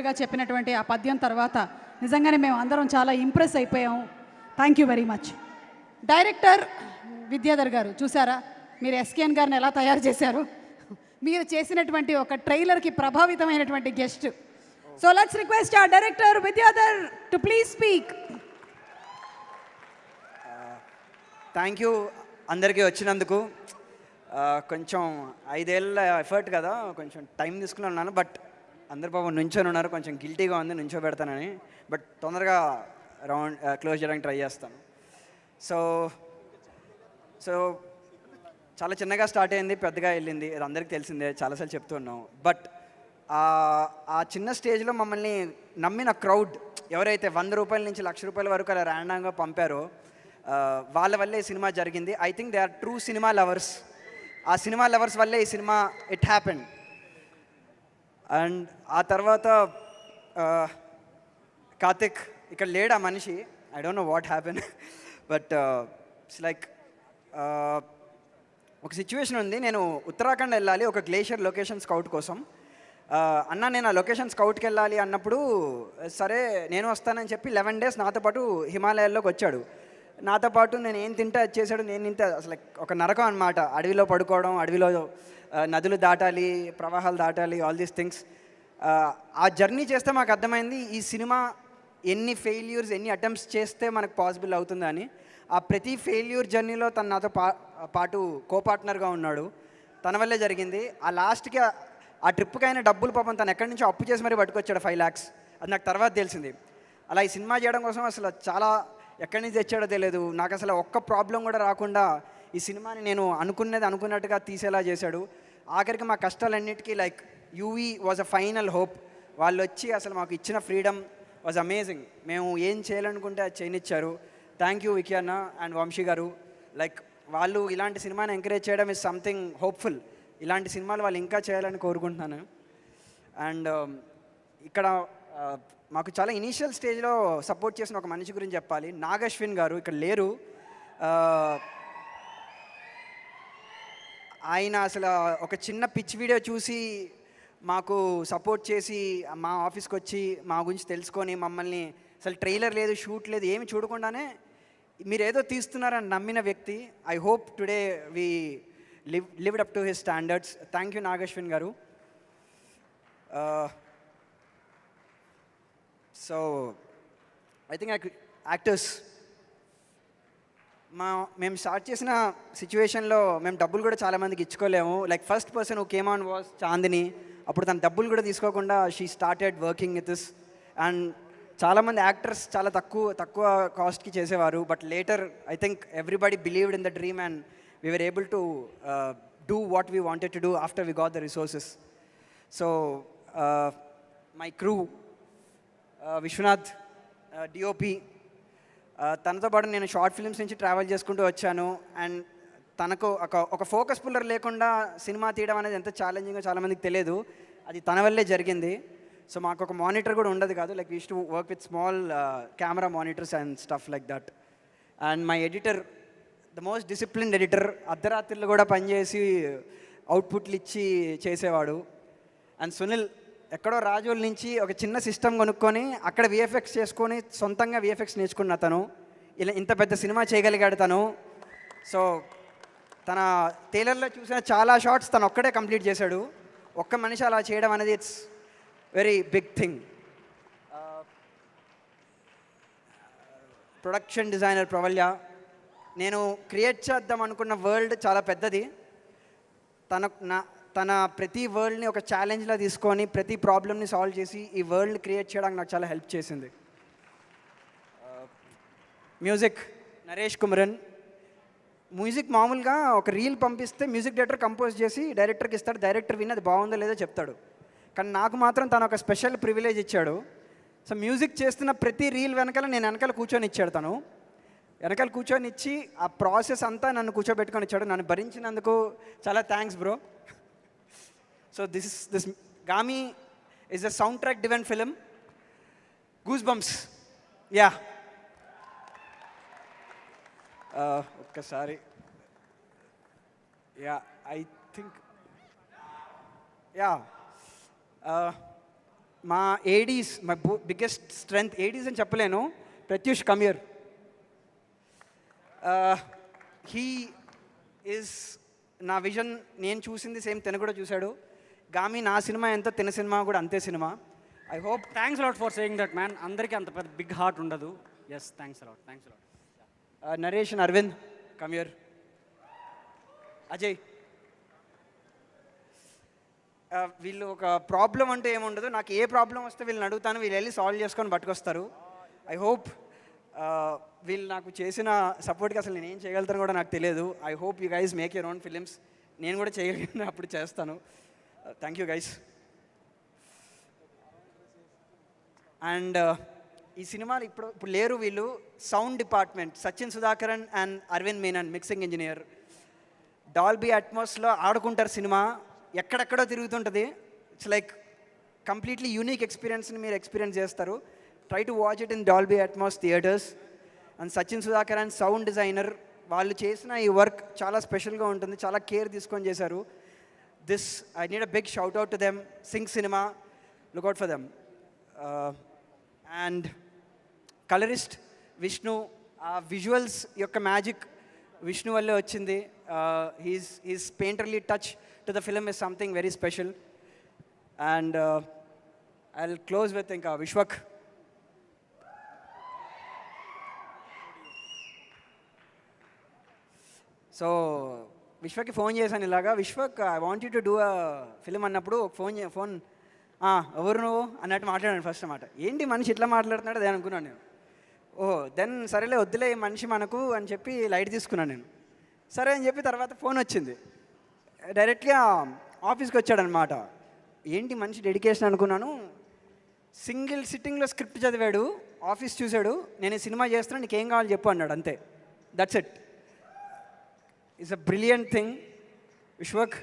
గారుగా చెప్పినటువంటి ఆ పద్యం తర్వాత నిజంగానే మేము అందరం చాలా ఇంప్రెస్ అయిపోయాము. Thank you very much. Director Vidyadhar గారు చూసారా మీరు ఎస్కేఎన్ గారిని ఎలా తయారు చేశారు? మీరు చేసినటువంటి ఒక ట్రైలర్కి ప్రభావితమైనటువంటి guest. So let's request our director Vidyadhar to please speak. Thank you అందరికీ వచ్చినందుకు. కొంచెం 5 ఏళ్ళ ఎఫర్ట్ కదా, కొంచెం టైం తీసుకుని ఉన్నాను. బట్ అందరు పాపం నుంచొని ఉన్నారు, కొంచెం గిల్టీగా ఉంది నుంచో పెడతానని. బట్ తొందరగా క్లోజ్ చేయడానికి ట్రై చేస్తాను. సో సో చాలా చిన్నగా స్టార్ట్ అయింది, పెద్దగా వెళ్ళింది, అది అందరికీ తెలిసిందే, చాలాసార్లు చెప్తూ ఉన్నాం. బట్ ఆ చిన్న స్టేజ్లో మమ్మల్ని నమ్మిన క్రౌడ్ ఎవరైతే 100 రూపాయల నుంచి 1,00,000 రూపాయల వరకు అలా ర్యాండంగా పంపారో వాళ్ళ వల్లే ఈ సినిమా జరిగింది. I think they are true cinema lovers. ఆ సినిమా లవర్స్ వల్లే ఈ సినిమా ఇట్ హ్యాపెండ్. అండ్ ఆ తర్వాత కార్తిక్ ఇక్కడ లేడా మనిషి, I don't know what happen. But it's like ఒక సిచ్యువేషన్ ఉంది. నేను ఉత్తరాఖండ్ వెళ్ళాలి ఒక గ్లేషియర్ లొకేషన్ స్కౌట్ కోసం. అన్న నేను ఆ లొకేషన్ స్కౌట్కి వెళ్ళాలి అన్నప్పుడు సరే నేను వస్తానని చెప్పి 11 days నాతో పాటు హిమాలయాల్లోకి వచ్చాడు. నాతో పాటు నేను ఏం తింటే అది చేశాడు. నేను తింటే అసలు ఒక నరకం అనమాట. అడవిలో పడుకోవడం, అడవిలో నదులు దాటాలి, ప్రవాహాలు దాటాలి, ఆల్ దీస్ థింగ్స్. ఆ జర్నీ చేస్తే మాకు అర్థమైంది ఈ సినిమా ఎన్ని ఫెయిల్యూర్స్ ఎన్ని అటెంప్ట్స్ చేస్తే మనకు పాసిబుల్ అవుతుందని. ఆ ప్రతి ఫెయిల్యూర్ జర్నీలో తను నాతో పాటు కోపార్ట్నర్గా ఉన్నాడు. తన వల్లే జరిగింది. ఆ లాస్ట్కి ఆ ట్రిప్కి అయిన డబ్బులు పాపం తను ఎక్కడి నుంచో అప్పు చేసి మరీ పట్టుకొచ్చాడు 5 lakhs. అది నాకు తర్వాత తెలిసింది. అలా ఈ సినిమా చేయడం కోసం అసలు చాలా ఎక్కడి నుంచి తెచ్చాడో తెలియదు. నాకు అసలు ఒక్క ప్రాబ్లం కూడా రాకుండా ఈ సినిమాని నేను అనుకున్నట్టుగా తీసేలా చేశాడు. ఆఖరికి మా కష్టాలన్నిటికీ like UV was a final hope. వాళ్ళు వచ్చి అసలు మాకు ఇచ్చిన ఫ్రీడమ్ వాజ్ అమేజింగ్. మేము ఏం చేయాలనుకుంటే అది చేయనిచ్చారు. థ్యాంక్ యూ వికీ అన్న అండ్ వంశీ గారు. లైక్ వాళ్ళు ఇలాంటి సినిమాని ఎంకరేజ్ చేయడం ఇస్ సంథింగ్ హోప్ఫుల్. ఇలాంటి సినిమాలు వాళ్ళు ఇంకా చేయాలని కోరుకుంటున్నాను. అండ్ ఇక్కడ మాకు చాలా ఇనీషియల్ స్టేజ్లో సపోర్ట్ చేసిన ఒక మనిషి గురించి చెప్పాలి. నాగశ్విన్ గారు ఇక్కడ లేరు. ఆయన అసలు ఒక చిన్న పిచ్ వీడియో చూసి మాకు సపోర్ట్ చేసి మా ఆఫీస్కి వచ్చి మా గురించి తెలుసుకొని మమ్మల్ని అసలు ట్రైలర్ లేదు, షూట్ లేదు, ఏమి చూడకుండానే మీరు ఏదో తీస్తున్నారని నమ్మిన వ్యక్తి. I hope today we lived up to his standards. Thank you Nagashwin garu. So I think actors మేము స్టార్ట్ చేసిన సిచ్యువేషన్లో మేము డబ్బులు కూడా చాలామందికి ఇచ్చుకోలేము. Like first person who came on was Chandini. అప్పుడు తన డబ్బులు కూడా తీసుకోకుండా she started working with this. And చాలామంది యాక్టర్స్ చాలా తక్కువ కాస్ట్కి చేసేవారు. But later I think everybody believed in the dream and we were able to do what we wanted to do after we got the resources. So my crew, Vishwanath, DOP, తనతో పాటు నేను short films నుంచి travel చేసుకుంటూ వచ్చాను. And తనకు ఒక focus puller లేకుండా cinema తీయడం అనేది ఎంత ఛాలెంజింగో చాలామందికి తెలియదు. అది తన వల్లే జరిగింది. సో మాకు ఒక మానిటర్ కూడా ఉండదు కాదు. Like we used to work with small camera monitors and stuff like that. And my editor, the most disciplined editor, అర్ధరాత్రులు కూడా పనిచేసి అవుట్పుట్లు ఇచ్చి చేసేవాడు. అండ్ సునీల్ ఎక్కడో రాజోల్ నుంచి ఒక చిన్న సిస్టమ్ కొనుక్కొని అక్కడ విఎఫ్ఎక్స్ చేసుకొని సొంతంగా విఎఫ్ఎక్స్ నేర్చుకున్న తను ఇలా ఇంత పెద్ద సినిమా చేయగలిగాడు తను. సో తన టైలర్లో చూసిన చాలా షార్ట్స్ తను ఒక్కడే కంప్లీట్ చేశాడు. ఒక్క మనిషి అలా చేయడం అనేది it's very big thing. Production designer Pravalya, నేను క్రియేట్ చేద్దాం అనుకున్న వరల్డ్ చాలా పెద్దది. తన ప్రతి వరల్డ్ని ఒక ఛాలెంజ్లా తీసుకొని ప్రతి ప్రాబ్లమ్ని సాల్వ్ చేసి ఈ వరల్డ్ క్రియేట్ చేయడానికి నాకు చాలా హెల్ప్ చేసింది. మ్యూజిక్ నరేష్ కుమరన్. మ్యూజిక్ మామూలుగా ఒక రీల్ పంపిస్తే మ్యూజిక్ డైరెక్టర్ కంపోజ్ చేసి డైరెక్టర్కి ఇస్తాడు. డైరెక్టర్ విని అది బాగుందో లేదో చెప్తాడు. కానీ నాకు మాత్రం తను ఒక స్పెషల్ ప్రివిలేజ్ ఇచ్చాడు. సో మ్యూజిక్ చేస్తున్న ప్రతి రీల్ వెనకాల నేను వెనకాల కూర్చొని ఇచ్చాడు. తను వెనకాల కూర్చొని ఇచ్చి ఆ ప్రాసెస్ అంతా నన్ను కూర్చోబెట్టుకొని ఇచ్చాడు. నన్ను భరించినందుకు చాలా thanks bro. So this Gaami is a soundtrack driven film. Goosebumps. Yeah ఒక్కసారి ఐ థింక్ మా ADs my biggest strength ADs అని చెప్పలేను. ప్రత్యూష్ కమియర్, హీ ఈజ్ నా విజన్. నేను చూసింది సేమ్ తిన కూడా చూశాడు. గామి నా సినిమా ఎంతో తిన సినిమా కూడా అంతే cinema. I hope. Thanks lot for saying that man. అందరికీ అంత పెద్ద బిగ్ హార్ట్ ఉండదు. Yes, thanks lot, thanks lot. Naresh and Aravind కమియర్, అజయ్, వీళ్ళు ఒక ప్రాబ్లం అంటే ఏముండదు. నాకు ఏ ప్రాబ్లం వస్తే వీళ్ళని అడుగుతాను, వీళ్ళు వెళ్ళి సాల్వ్ చేసుకొని పట్టుకొస్తారు. ఐ హోప్ వీళ్ళు నాకు చేసిన సపోర్ట్కి అసలు నేను ఏం చేయగలుగుతాను కూడా నాకు తెలియదు. I hope you guys make your own films. నేను కూడా చేయగలిగిన అప్పుడు చేస్తాను. Thank you guys. అండ్ ఈ సినిమాలు ఇప్పుడు లేరు వీళ్ళు. Sound department Sachin Sudhakaran and Aravind Menon, mixing engineer. Dolby అట్మాస్లో ఆడుకుంటారు సినిమా, ఎక్కడెక్కడో తిరుగుతుంటుంది. ఇట్స్ లైక్ కంప్లీట్లీ యూనిక్ ఎక్స్పీరియన్స్ని మీరు ఎక్స్పీరియన్స్ చేస్తారు. Try to watch it in Dolby Atmos theatres. And Sachin Sudhakar and sound designer, వాళ్ళు చేసిన ఈ వర్క్ చాలా స్పెషల్గా ఉంటుంది, చాలా కేర్ తీసుకొని చేశారు. This I need a big shout out to them. Sync cinema, lookout for them. And colourist Vishnu, ఆ విజువల్స్ యొక్క మ్యాజిక్ విష్ణు వల్లే వచ్చింది. He's painterly touch to the film is something very special. And I will close with ఇంకా విశ్వక్. సో విశ్వక్కి phone చేశాను ఇలాగా, Vishwak I want you to do a film అన్నప్పుడు ఫోన్ ఎవరు నువ్వు అన్నట్టు మాట్లాడాను ఫస్ట్ అన్నమాట. ఏంటి మనిషి ఇట్లా మాట్లాడుతున్నాడు అదే అనుకున్నాను నేను. ఓహో, దెన్ సరేలే వద్దులే మనిషి మనకు అని చెప్పి లైట్ తీసుకున్నాను నేను. సరే అని చెప్పి తర్వాత ఫోన్ వచ్చింది, డైరెక్ట్గా ఆఫీస్కి వచ్చాడనమాట. ఏంటి మనిషి డెడికేషన్ అనుకున్నాను. సింగిల్ సిట్టింగ్లో స్క్రిప్ట్ చదివాడు, ఆఫీస్ చూశాడు, నేను ఈ సినిమా చేస్తున్నా నీకేం కావాలి చెప్పు అన్నాడు, అంతే. That's it. It's a brilliant thing Vishwak.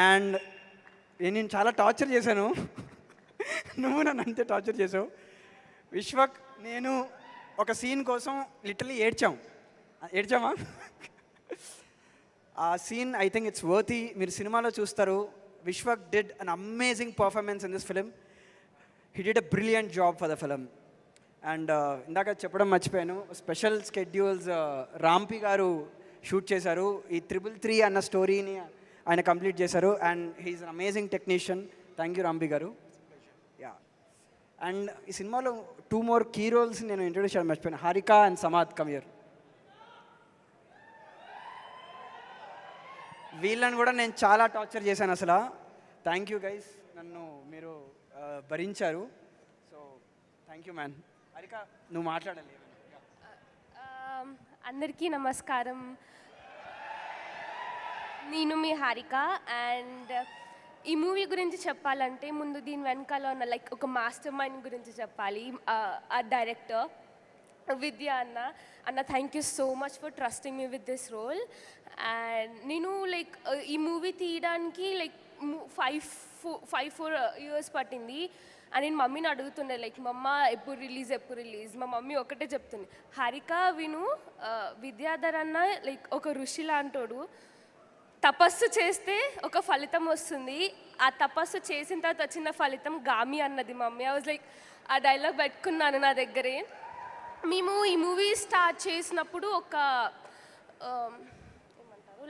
And నేను చాలా టార్చర్ చేశాను, నువ్వు నన్ను అంతే టార్చర్ చేసావు. విశ్వక్ నేను ఒక సీన్ కోసం లిటరలీ ఏడ్చామా ఆ scene I think it's worthy. మీరు సినిమాలో చూస్తారు. Vishwak did an amazing performance in this film. He did a brilliant job for the film. And ఇందాక చెప్పడం మర్చిపోయాను, స్పెషల్ స్కెడ్యూల్స్ రాంపి గారు షూట్ చేశారు. ఈ 333 అన్న స్టోరీని ఆయన కంప్లీట్ చేశారు. And he's an amazing technician. Thank you Rampi garu. Yeah. And ఈ సినిమాలో 2 more కీ రోల్స్ నేను ఇంట్రొడ్యూస్ చేయడం మర్చిపోయాను. హారిక అండ్ సమాద్ కమియర్. వీళ్ళని కూడా నేను చాలా టార్చర్ చేశాను అసలు. థ్యాంక్ యూ గైస్, నన్ను మీరు భరించారు. So thank you man. Harika నువ్వు మాట్లాడాలి. అందరికీ నమస్కారం. నేను మీ హారిక. అండ్ ఈ మూవీ గురించి చెప్పాలంటే ముందు దీని వెనకాల ఉన్న లైక్ ఒక మాస్టర్ మైండ్ గురించి చెప్పాలి. ఆ డైరెక్టర్ విద్య అన్న thank you so much for trusting me with this role. And నేను లైక్ ఈ మూవీ తీయడానికి లైక్ 4 years పట్టింది. అని నేను మమ్మీని అడుగుతుండే లైక్ మమ్మ ఎప్పుడు రిలీజ్. మా మమ్మీ ఒకటే చెప్తుంది, హారిక విను, విద్యాధర్ అన్న లైక్ ఒక ఋషి లాంటోడు, తపస్సు చేస్తే ఒక ఫలితం వస్తుంది, ఆ తపస్సు చేసిన తర్వాత వచ్చిన ఫలితం గామి అన్నది మమ్మీ. ఐ వాజ్ లైక్ ఆ డైలాగ్ పెట్టుకున్నాను నా దగ్గరే. మేము ఈ మూవీ స్టార్ట్ చేసినప్పుడు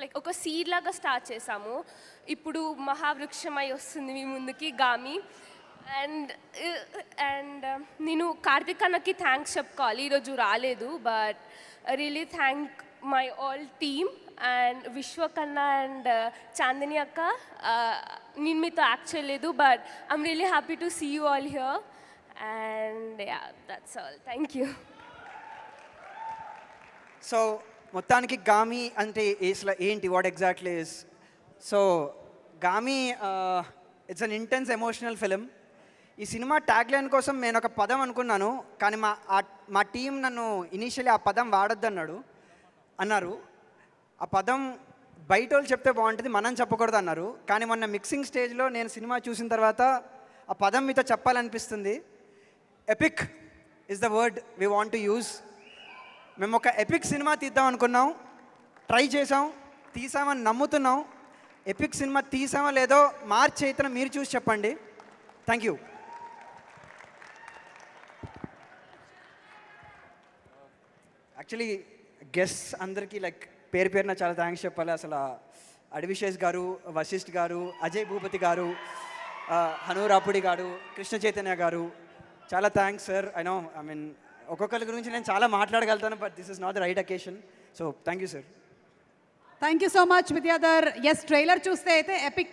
లైక్ ఒక సీడ్ లాగా స్టార్ట్ చేసాము. ఇప్పుడు మహావృక్షమై వస్తుంది మీ ముందుకి గామి. అండ్ నేను కార్తిక్ అన్నకి థ్యాంక్స్ చెప్పుకోవాలి, ఈరోజు రాలేదు. But really thank my all team and Vishwak అన్న అండ్ చాందిని అక్క. నేను మీతో యాక్ట్ చేయలేదు, but I'm really happy to see you all here. And yeah, that's all. Thank you. So మొత్తానికి గామి అంటే ఏంటి, what exactly is? So Gaami it's an intense emotional film. ఈ సినిమా ట్యాగ్లైన్ కోసం నేను ఒక పదం అనుకున్నాను, కానీ మా టీం నన్ను ఇనీషియలీ ఆ పదం వాడొద్దు అన్నారు. ఆ పదం బయట వాళ్ళు చెప్తే బాగుంటుంది, మనం చెప్పకూడదు అన్నారు. కానీ మొన్న మిక్సింగ్ స్టేజ్లో నేను సినిమా చూసిన తర్వాత ఆ పదం మీతో చెప్పాలనిపిస్తుంది. Epic is the word we want to use. మేము ఒక ఎపిక్ సినిమా తీద్దాం అనుకున్నాం, ట్రై చేసాం, తీసామని నమ్ముతున్నాం. ఎపిక్ సినిమా తీసామో లేదో మార్చ్ 8న మీరు చూసి చెప్పండి. Thank you. యాక్చువల్లీ గెస్ట్ అందరికీ లైక్ పేరు పేరున చాలా థ్యాంక్స్ చెప్పాలి. అసలు అడవిశేష్ గారు, వశిష్ఠ్ గారు, అజయ్ భూపతి గారు, హనూరాపుడి గారు, కృష్ణ చైతన్య గారు, చాలా థ్యాంక్స్ సార్. ఐ మీన్ ఒక్కొక్కరి గురించి నేను చాలా మాట్లాడగలుగుతాను, but this is not the right occasion. So thank you sir. Thank you so much Vidyadhar. Yes trailer చూస్తే అయితే ఎపిక్